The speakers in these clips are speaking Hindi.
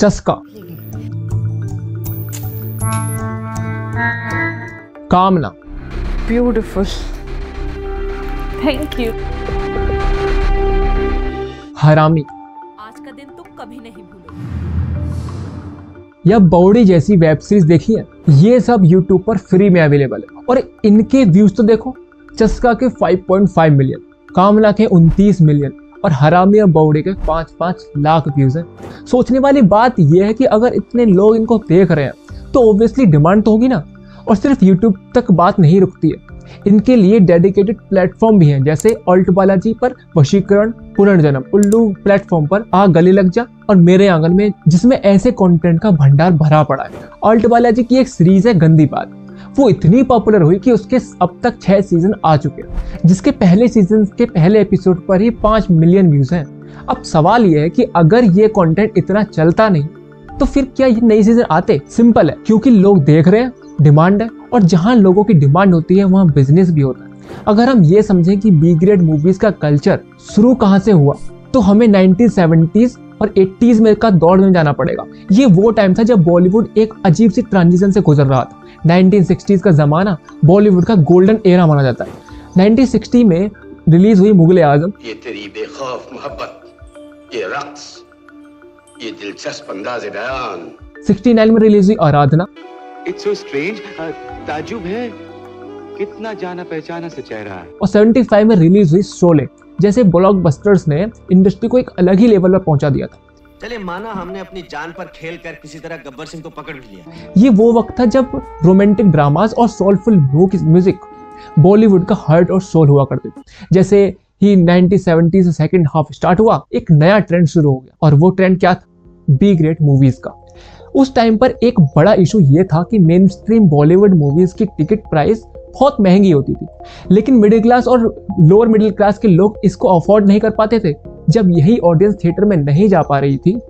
चस्का, कामना, ब्यूटीफुल, थैंक यू, हरामी, आज का दिन तुम कभी नहीं भूलोगे। या बौड़ी जैसी वेब सीरीज देखी है, ये सब YouTube पर फ्री में अवेलेबल है और इनके व्यूज तो देखो, चस्का के 5.5 मिलियन, कामना के 29 मिलियन और हरामी और बौड़ी के 5-5 लाख व्यूज हैं। सोचने वाली बात यह है कि अगर इतने लोग इनको देख रहे हैं तो ऑब्वियसली डिमांड तो होगी ना। और सिर्फ YouTube तक बात नहीं रुकती है, इनके लिए डेडिकेटेड प्लेटफॉर्म भी हैं, जैसे ऑल्ट बालाजी पर वशीकरण, पुनर्जन्म, उल्लू प्लेटफॉर्म पर आ गले लग जा और मेरे आंगन में, जिसमें ऐसे कंटेंट का भंडार भरा पड़ा है। ऑल्ट बालाजी की एक सीरीज है गंदी बात, वो इतनी पॉपुलर हुई कि उसके अब तक 6 सीजन आ चुके हैं, जिसके पहले सीजन के पहले एपिसोड पर ही 5 मिलियन व्यूज हैं। अब सवाल यह है कि अगर ये कंटेंट इतना चलता नहीं तो फिर क्या ये नई सीजन आते? सिंपल है, क्योंकि लोग देख रहे हैं, डिमांड है, और जहां लोगों की डिमांड होती है वहां बिजनेस भी होता है। अगर हम ये समझें कि बी ग्रेड मूवीज का कल्चर शुरू कहां से हुआ, तो हमें 1970s और 80s में का दौर में जाना पड़ेगा। ये वो टाइम था जब बॉलीवुड एक अजीब सी ट्रांजिशन से गुजर रहा था। 1960s का जमाना बॉलीवुड का गोल्डन एरा माना जाता है। 1960 में रिलीज हुई मुगल आजम, ये तेरी बेखौफ मोहब्बत, ये रक्स, ये दिलचस्प अंदाज़ बयान। 69 में रिलीज हुई आराधना, इट्स सो स्ट्रेंज, ताज्जुब है, कितना जाना पहचाना सा चेहरा है। और 75 में रिलीज हुई शोले। जैसे ब्लॉकबस्टर्स ने इंडस्ट्री को एक अलग ही लेवल पर पहुंचा दिया था। चले माना हमने अपनी जान पर खेल कर किसी तरह गब्बर सिंह को पकड़ भी लिया। ये वो वक्त था जब रोमांटिक ड्रामास और सोलफुल म्यूजिक बॉलीवुड का हार्ट और सोल हुआ करते थे। जैसे ही 1970 से सेकंड हाफ स्टार्ट हुआ, एक नया ट्रेंड शुरू हो गया, और वो ट्रेंड क्या था? बी ग्रेड मूवीज का। उस टाइम पर एक बड़ा इशू ये था कि मेन स्ट्रीम बॉलीवुड मूवीज की टिकट प्राइस बहुत महंगी होती थी, लेकिन मिडिल क्लास और लोअर मिडिल क्लास के लोग इसको अफोर्ड नहीं कर पाते थे। जब यही ऑडियंस थिएटर में नहीं जा पा रही थी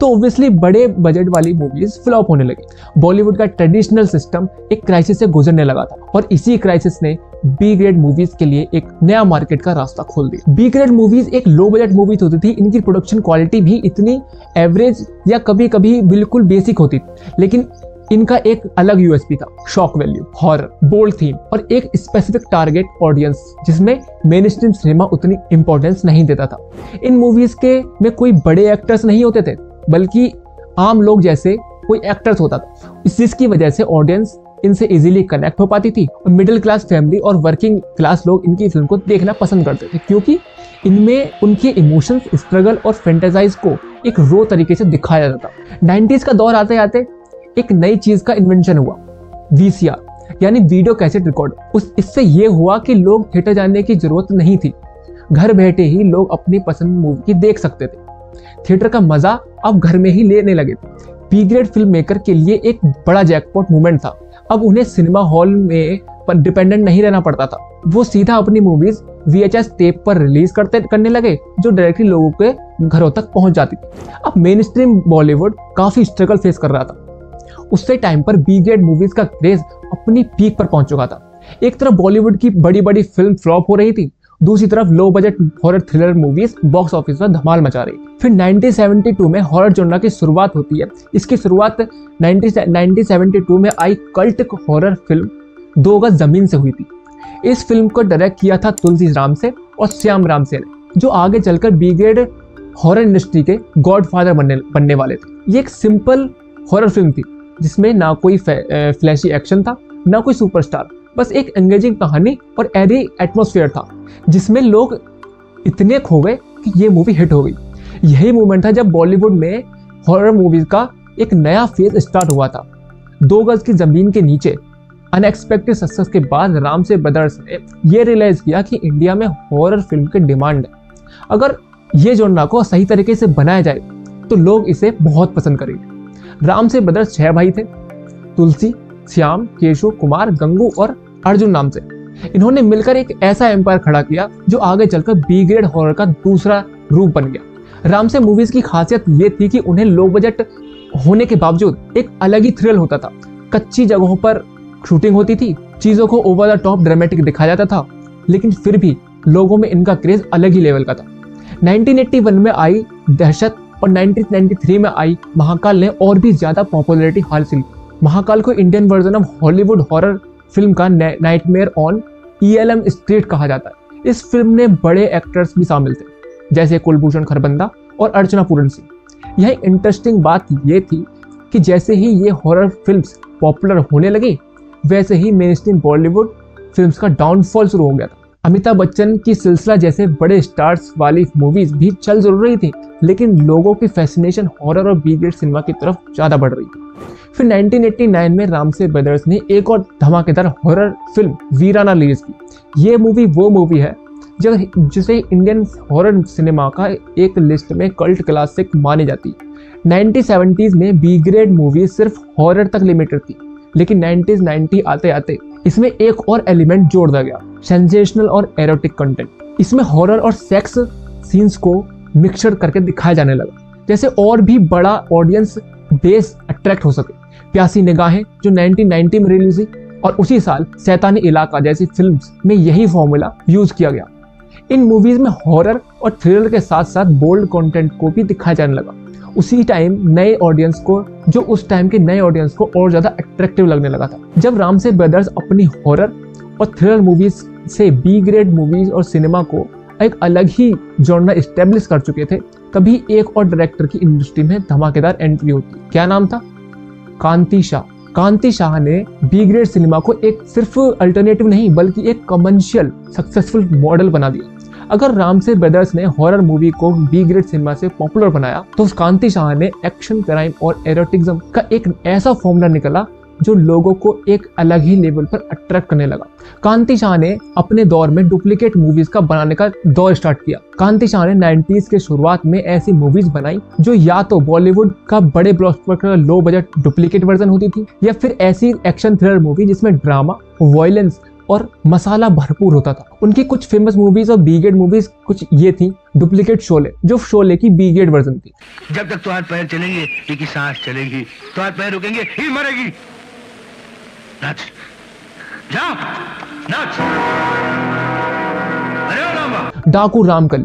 तो ऑब्वियसली बड़े बजट वाली मूवीज फ्लॉप होने लगी। बॉलीवुड का ट्रेडिशनल सिस्टम एक क्राइसिस से गुजरने लगा था, और इसी क्राइसिस ने बी ग्रेड मूवीज के लिए एक नया मार्केट का रास्ता खोल दिया। बी ग्रेड मूवीज एक लो बजट मूवीज होती थी, इनकी प्रोडक्शन क्वालिटी भी इतनी एवरेज या कभी कभी बिल्कुल बेसिक होती थी, लेकिन इनका एक अलग यूएसपी था, shock value, horror, bold theme और एक स्पेसिफिक टारगेट ऑडियंस जिसमें मेन स्ट्रीम सिनेमा उतनी इंपॉर्टेंस नहीं देता था। इन मूवीज के में कोई बड़े एक्टर्स नहीं होते थे, बल्कि आम लोग जैसे कोई एक्टर्स होता था, जिसकी वजह से ऑडियंस इनसे इजीली कनेक्ट हो पाती थी, और मिडिल क्लास फैमिली और वर्किंग क्लास लोग इनकी फिल्म को देखना पसंद करते थे, क्योंकि इनमें उनके इमोशंस, स्ट्रगल और फैंटेसाइज को एक रो तरीके से दिखाया जाता था। 90s का दौर आते आते एक नई चीज का इन्वेंशन हुआ, VCR यानी वीडियो कैसेट रिकॉर्ड। इससे ये हुआ कि लोग थिएटर जाने की जरूरत नहीं थी, घर बैठे ही लोग अपनी पसंद मूवी देख सकते थे। थिएटर का मजा अब घर में ही लेने लगे थे। बी ग्रेड फिल्म मेकर के लिए एक बड़ा जैकपॉट मूवमेंट था। अब उन्हें सिनेमा हॉल में पर डिपेंडेंट नहीं रहना पड़ता था, वो सीधा अपनी मूवीज VHS टेप पर रिलीज करने लगे, जो डायरेक्टली लोगों के घरों तक पहुंच जाती थी। अब मेन स्ट्रीम बॉलीवुड काफी स्ट्रगल फेस कर रहा था। उससे टाइम पर बी ग्रेड मूवीज का क्रेज अपनी पीक पर पहुंच चुका था। एक तरफ बॉलीवुड की बड़ी बड़ी फिल्म फ्लॉप हो रही थी, दूसरी तरफ low budget horror thriller movies box office पर धमाल मचा रही थी। फिर 1972 में हॉरर जॉनरा की शुरुआत होती है। इसकी शुरुआत 1972 में आई कल्ट हॉरर फिल्म 2 गज जमीन से हुई थी। इस फिल्म को डायरेक्ट किया था तुलसी राम से और श्याम राम से, जो आगे चलकर बी ग्रेड हॉरर इंडस्ट्री के गॉडफादर बनने वाले थे। ये एक सिंपल हॉरर फिल्म थी, जिसमें ना कोई फ्लैशी एक्शन था, ना कोई सुपरस्टार, बस एक एंगेजिंग कहानी और एरी एटमॉस्फेयर था, जिसमें लोग इतने खो गए कि ये मूवी हिट हो गई। यही मोमेंट था जब बॉलीवुड में हॉरर मूवीज का एक नया फेज स्टार्ट हुआ था। 2 गज की जमीन के नीचे अनएक्सपेक्टेड सक्सेस के बाद राम से ब्रदर्स ने ये रियलाइज किया कि इंडिया में हॉरर फिल्म की डिमांड है। अगर ये जॉनरा को सही तरीके से बनाया जाए तो लोग इसे बहुत पसंद करेंगे। राम से ब्रदर्स 6 भाई थे, तुलसी, श्याम, केशव, कुमार, गंगू और अर्जुन नाम से। इन्होंने मिलकर एक ऐसा एम्पायर खड़ा किया जो आगे चलकर बी ग्रेड हॉरर का दूसरा रूप बन गया। राम से मूवीज की खासियत ये थी कि उन्हें लो बजट होने के बावजूद एक अलग ही थ्रिल होता था। कच्ची जगहों पर शूटिंग होती थी, चीजों को ओवर द टॉप ड्रामेटिक दिखाया जाता था, लेकिन फिर भी लोगों में इनका क्रेज अलग ही लेवल का था। 1981 में आई दहशत और 1993 में आई महाकाल ने और भी ज्यादा पॉपुलैरिटी हासिल की। महाकाल को Indian version of Hollywood horror film का नाइटमेयर ऑन ELM स्ट्रीट कहा जाता है। इस फिल्म में बड़े एक्टर्स भी शामिल थे, जैसे कुलभूषण खरबंदा और अर्चना पूरन सिंह। यह इंटरेस्टिंग बात ये थी कि जैसे ही ये हॉरर फिल्म्स पॉपुलर होने लगी, वैसे ही मेनस्ट्रीम बॉलीवुड फिल्म्स का डाउनफॉल शुरू हो गया था। अमिताभ बच्चन की सिलसिला जैसे बड़े स्टार्स वाली मूवीज भी चल जरूर रही थी, लेकिन लोगों की फैसिनेशन हॉरर और बी ग्रेड सिनेमा की तरफ ज्यादा बढ़ रही थी। फिर 1989 में रामसे ब्रदर्स ने एक और धमाकेदार हॉरर फिल्म वीराना रिलीज की। ये मूवी वो मूवी है जिसे इंडियन हॉरर सिनेमा का एक लिस्ट में कल्ट क्लासिक मानी जाती है। 1970s में बी ग्रेड मूवी सिर्फ हॉरर तक लिमिटेड थी, लेकिन 90s आते आते इसमें एक और एलिमेंट जोड़ दिया गया, सेंसेशनल और एरोटिक कंटेंट। इसमें हॉरर और सेक्स सीन्स को मिक्सचर करके दिखाया जाने लगा, जैसे और भी बड़ा ऑडियंस बेस अट्रैक्ट हो सके। प्यासी निगाहें जो 1990 में रिलीज हुई और उसी साल शैतानी इलाका जैसी फिल्म्स में यही फॉर्मूला यूज किया गया। इन मूवीज में हॉरर और थ्रिलर के साथ साथ बोल्ड कंटेंट को भी दिखाया जाने लगा। उसी टाइम नए ऑडियंस को, जो उस टाइम के नए ऑडियंस को और ज्यादा अट्रैक्टिव लगने लगा था। जब रामसे ब्रदर्स अपनी हॉरर और थ्रिलर मूवीज से बी ग्रेड मूवीज और सिनेमा को एक अलग ही जॉनर एस्टेब्लिश कर चुके थे, तभी एक और डायरेक्टर की इंडस्ट्री में धमाकेदार एंट्री होती। क्या नाम था? कांति शाह। कांति शाह ने बी ग्रेड सिनेमा को एक सिर्फ अल्टरनेटिव नहीं बल्कि एक कमर्शियल सक्सेसफुल मॉडल बना दिया। अगर रामसे ब्रदर्स ने हॉरर मूवी को बी ग्रेड सिनेमा से पॉपुलर बनाया, तो कांति शाह ने एक्शन, क्राइम और एरोटिज्म का एक ऐसा फॉर्मूला निकला जो लोगों को एक अलग ही लेवल पर अट्रैक्ट करने लगा। कांति शाह ने अपने दौर में डुप्लीकेट मूवीज का बनाने का दौर स्टार्ट किया। कांति शाह ने 90s के शुरुआत में ऐसी मूवीज बनाई जो या तो बॉलीवुड का बड़े blockbuster low budget duplicate version होती थी, या फिर ऐसी एक्शन थ्रिलर मूवी जिसमें ड्रामा, वायलेंस और मसाला भरपूर होता था। उनकी कुछ फेमस मूवीज और बी ग्रेड मूवीज कुछ ये थी। डुप्लीकेट शोले, जो शोले की बी ग्रेड वर्जन थी। जब तक तुम्हारे पैर चलेंगे, एक सांस चलेगी, तुम्हारे पैर रुकेंगे, ही मरेगी। नाच, जाओ, नाच। अरे ओ रामा। डाकू रामकली,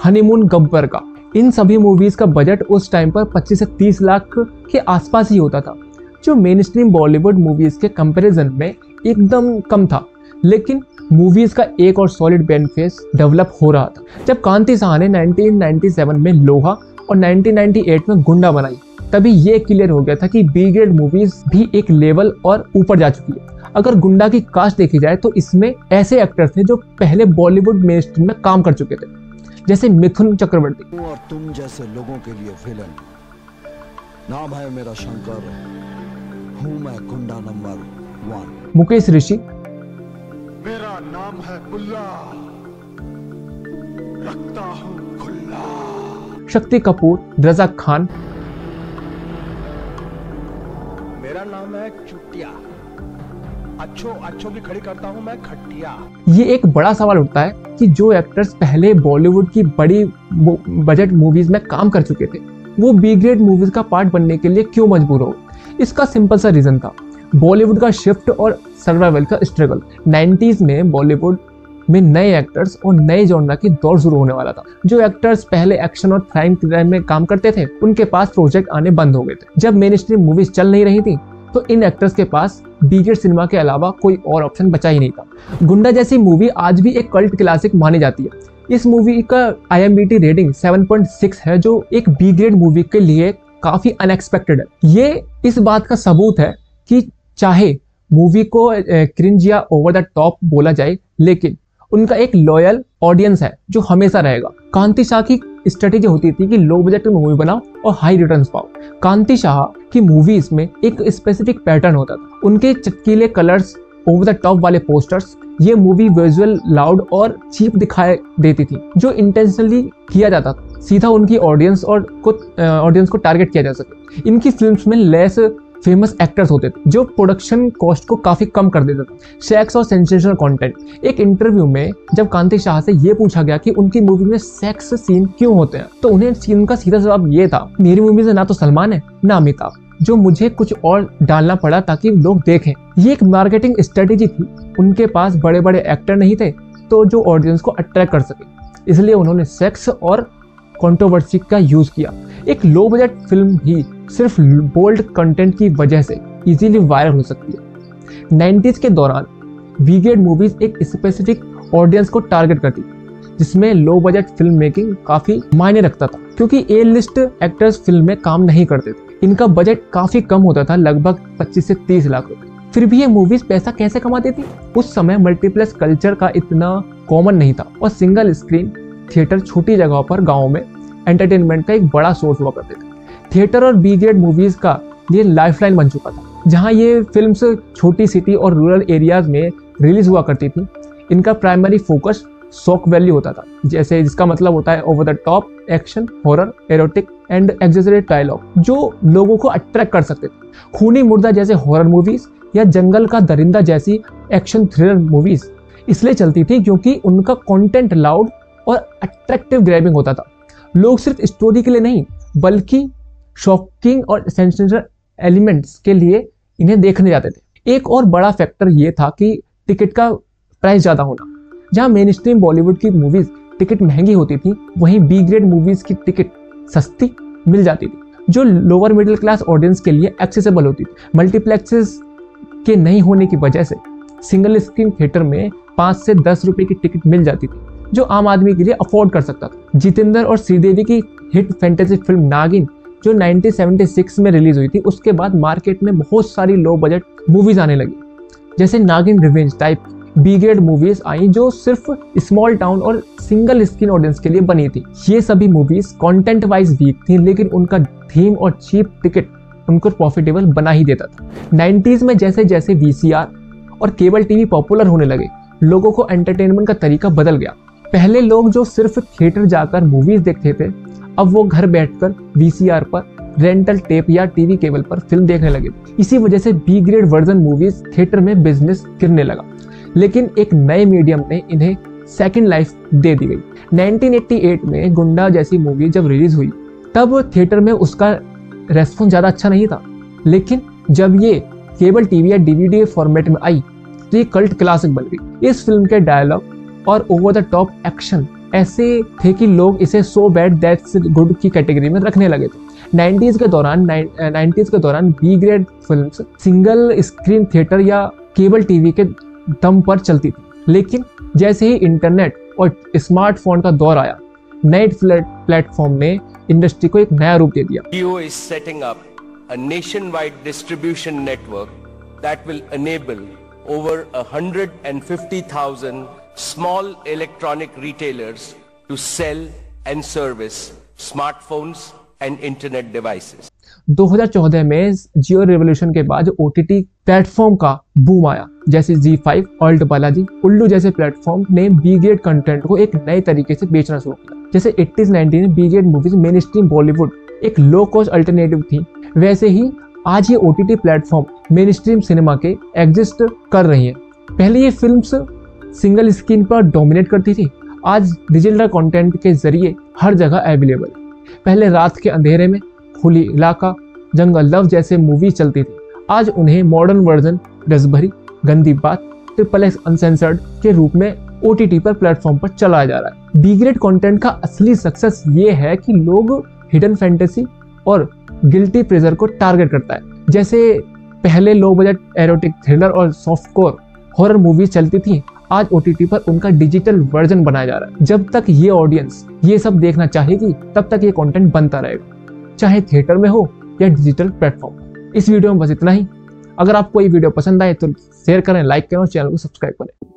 हनीमून गब्बर का। इन सभी मूवीज का बजट उस टाइम पर 25 से 30 लाख के आसपास ही होता था, जो मेन स्ट्रीम बॉलीवुड मूवीज के कंपैरिजन में एकदम कम था। लेकिन मूवीज का एक और सॉलिड बैंड फेस डेवलप हो रहा था। जब कांति शाह ने 1997 में लोहा और 1998 में गुंडा बनाई, तभी ये क्लियर हो गया था कि बी ग्रेड मूवीज भी एक लेवल और ऊपर जा चुकी है। अगर गुंडा की कास्ट देखी जाए तो इसमें ऐसे एक्टर थे जो पहले बॉलीवुड मेन स्ट्रीम में काम कर चुके थे, जैसे मिथुन चक्रवर्ती। और तुम जैसे लोगों के लिए विलन। नाम है मेरा शंकर, हूं मैं गुंडा नंबर 1। मुकेश ऋषि, मेरा नाम है बुल्ला, रखता हूं खुल्ला। शक्ति कपूर, रजा खान, मेरा नाम है चुटिया, अच्छों की खड़ी करता हूं मैं खटिया। ये एक बड़ा सवाल उठता है कि जो एक्टर्स पहले बॉलीवुड की बड़ी बजट मूवीज में काम कर चुके थे, वो बी ग्रेड मूवीज का पार्ट बनने के लिए क्यों मजबूर हो? इसका सिंपल सा रीजन था बॉलीवुड का शिफ्ट और सर्वाइवल का स्ट्रगल। 90s में बॉलीवुड में नए एक्टर्स और नए जॉनर की दौर शुरू होने वाला था। जो एक्टर्स पहले एक्शन और क्राइम में काम करते थे, उनके पास प्रोजेक्ट आने बंद हो गए थे। जब मेन स्ट्रीम मूवीज चल नहीं रही थी, तो इन एक्टर्स के पास बी ग्रेड सिनेमा के अलावा कोई और ऑप्शन बचा ही नहीं था। गुंडा जैसी मूवी आज भी एक कल्ट क्लासिक मानी जाती है। इस मूवी का IMDb रेटिंग 7.6 है, जो एक बी ग्रेड मूवी के लिए काफी अनएक्सपेक्टेड है। ये इस बात का सबूत है कि चाहे मूवी को क्रिंज या ओवर द टॉप बोला जाए, लेकिन उनका एक लॉयल ऑडियंस है जो हमेशा रहेगा। कांति शाह की स्ट्रेटेजी होती थी कि लो बजट में मूवी बनाओ और हाई रिटर्न्स पाओ। कांति शाह की मूवीज में एक स्पेसिफिक पैटर्न होता था। उनके चटकीले कलर्स, ओवर द टॉप वाले पोस्टर्स, ये मूवी विजुअल लाउड और चीप दिखाई देती थी, जो इंटेंशनली किया जाता था, सीधा उनकी ऑडियंस को टारगेट किया जा सके। इनकी फिल्म्स में लेस फेमस एक्टर्स होते थे, जो प्रोडक्शन कॉस्ट को काफी कम कर देता था। सेक्स और सेंसेशनल कंटेंट। एक इंटरव्यू में जब कांति शाह से ये पूछा गया कि उनकी मूवी में सेक्स सीन क्यों होते हैं, तो उन्हें सीन का सीधा जवाब ये था, मेरी मूवी में ना तो सलमान है ना अमिताभ, जो मुझे कुछ और डालना पड़ा ताकि लोग देखें। ये एक मार्केटिंग स्ट्रेटेजी थी। उनके पास बड़े बड़े एक्टर नहीं थे तो जो ऑडियंस को अट्रैक्ट कर सके, इसलिए उन्होंने सेक्स और कंट्रोवर्सी का यूज किया। एक लो बजट फिल्म भी सिर्फ बोल्ड कंटेंट की वजह से इजीली वायरल हो सकती है। 90s के दौरान बी ग्रेड मूवीज एक स्पेसिफिक ऑडियंस को टारगेट करती थी, जिसमें लो बजट फिल्म मेकिंग काफी मायने रखता था, क्योंकि ए लिस्ट एक्टर्स फिल्म में काम नहीं करते थे। इनका बजट काफी कम होता था, लगभग 25 से 30 लाख रुपए। फिर भी ये मूवीज पैसा कैसे कमाती थी? उस समय मल्टीप्लेक्स कल्चर का इतना कॉमन नहीं था और सिंगल स्क्रीन थिएटर छोटी जगहों पर गाँव में एंटरटेनमेंट का एक बड़ा सोर्स हुआ करते थे। थिएटर और बी ग्रेड मूवीज का ये लाइफलाइन बन चुका था। जहाँ ये फिल्म्स छोटी सिटी और रूरल एरियाज में रिलीज हुआ करती थी, इनका प्राइमरी फोकस शॉक वैल्यू होता था, जैसे जिसका मतलब होता है over the top action, horror, erotic and exaggerate dialogue, जो लोगों को अट्रैक्ट कर सकते थे। खूनी मुर्दा जैसे हॉरर मूवीज या जंगल का दरिंदा जैसी एक्शन थ्रिलर मूवीज इसलिए चलती थी क्योंकि उनका कंटेंट लाउड और अट्रैक्टिव ग्रैबिंग होता था। लोग सिर्फ स्टोरी के लिए नहीं बल्कि शॉकिंग और सेंसेशनल एलिमेंट्स के लिए इन्हें देखने जाते थे। एक और बड़ा फैक्टर ये था कि टिकट का प्राइस ज़्यादा होना। जहाँ मेन स्ट्रीम बॉलीवुड की मूवीज टिकट महंगी होती थी, वहीं बी ग्रेड मूवीज की टिकट सस्ती मिल जाती थी, जो लोअर मिडिल क्लास ऑडियंस के लिए एक्सेसिबल होती थी। मल्टीप्लेक्सेस के नहीं होने की वजह से सिंगल स्क्रीन थिएटर में 5 से 10 रुपए की टिकट मिल जाती थी, जो आम आदमी के लिए अफोर्ड कर सकता था। जितेंद्र और श्रीदेवी की हिट फैंटेसी फिल्म नागिन जो 1976 में रिलीज हुई थी, उसके बाद मार्केट में बहुत सारी लो बजट मूवीज आने लगी, जैसे Nagin revenge type B grade movies आई जो सिर्फ स्मॉल टाउन और सिंगल स्क्रीन ऑडियंस के लिए बनी थी। ये सभी मूवीज कंटेंट वाइज वीक थी, लेकिन उनका थीम और चीप टिकट उनको प्रॉफिटेबल बना ही देता था। 90s में जैसे जैसे VCR और केबल टीवी पॉपुलर होने लगे, लोगों को एंटरटेनमेंट का तरीका बदल गया। पहले लोग जो सिर्फ थिएटर जाकर मूवीज देखते थे, अब वो घर बैठकर VCR पर, रेंटल टेप या टीवी केबल पर फिल्म देखने लगे। इसी वजह से B grade version movies theatre में बिजनेस गिरने लगा, लेकिन एक नए मीडियम ने इन्हें सेकंड लाइफ दे दी गई। 1988 में गुंडा जैसी मूवी जब रिलीज हुई, तब थिएटर में उसका रेस्पॉन्स ज़्यादा अच्छा नहीं था, लेकिन जब ये केबल टीवी या DVD फॉर्मेट में आई तो ये कल्ट क्लासिक बन गई। इस फिल्म के डायलॉग और ओवर द टॉप एक्शन ऐसे थे कि लोग इसे सो बैड दैट्स गुड की कैटेगरी में रखने लगे थे। 90s के दौरान B grade films single screen theatre या केबल टीवी के दम पर चलती थी, लेकिन जैसे ही इंटरनेट और स्मार्टफोन का दौर आया, नए प्लेटफॉर्म ने इंडस्ट्री को एक नया रूप दे दिया। Jio is setting up a nationwide distribution network that will enable over 150,000 small electronic retailers to sell and service smartphones and internet devices. 2014 में जियो रेवोल्यूशन के बाद OTT प्लेटफॉर्म का बूम आया, जैसे ZEE5, ऑल्ट बालाजी, उल्लू जैसे प्लेटफॉर्म ने बी ग्रेड कंटेंट को एक नए तरीके से बेचना शुरू किया। जैसे 80s-90s में B grade movies mainstream Bollywood एक लो कॉस्ट अल्टरनेटिव थी, वैसे ही आज ये OTT platform main stream cinema के एग्जिस्ट कर रही है। पहले ये फिल्म्स सिंगल स्क्रीन पर डोमिनेट करती थी, आज डिजिटल कंटेंट के जरिए हर जगह अवेलेबल है। पहले रात के अंधेरे में, खुली इलाका, जंगल लव जैसे मूवी चलती थी, आज उन्हें मॉडर्न वर्जन रसभरी, गंदी बात, XXX अनसेंसर्ड के रूप में OTT पर प्लेटफॉर्म पर चलाया जा रहा है। बी ग्रेड कंटेंट का असली सक्सेस ये है कि लोग हिडन फैंटेसी और गिल्टी प्लेजर को टारगेट करता है। जैसे पहले लो बजट एरोटिक थ्रिलर और सॉफ्टकोर हॉरर मूवीज चलती थी, आज OTT पर उनका डिजिटल वर्जन बनाया जा रहा है। जब तक ये ऑडियंस ये सब देखना चाहेगी, तब तक ये कंटेंट बनता रहेगा, चाहे थिएटर में हो या डिजिटल प्लेटफॉर्म। इस वीडियो में बस इतना ही। अगर आपको ये वीडियो पसंद आए तो शेयर करें, लाइक करें और चैनल को सब्सक्राइब करें।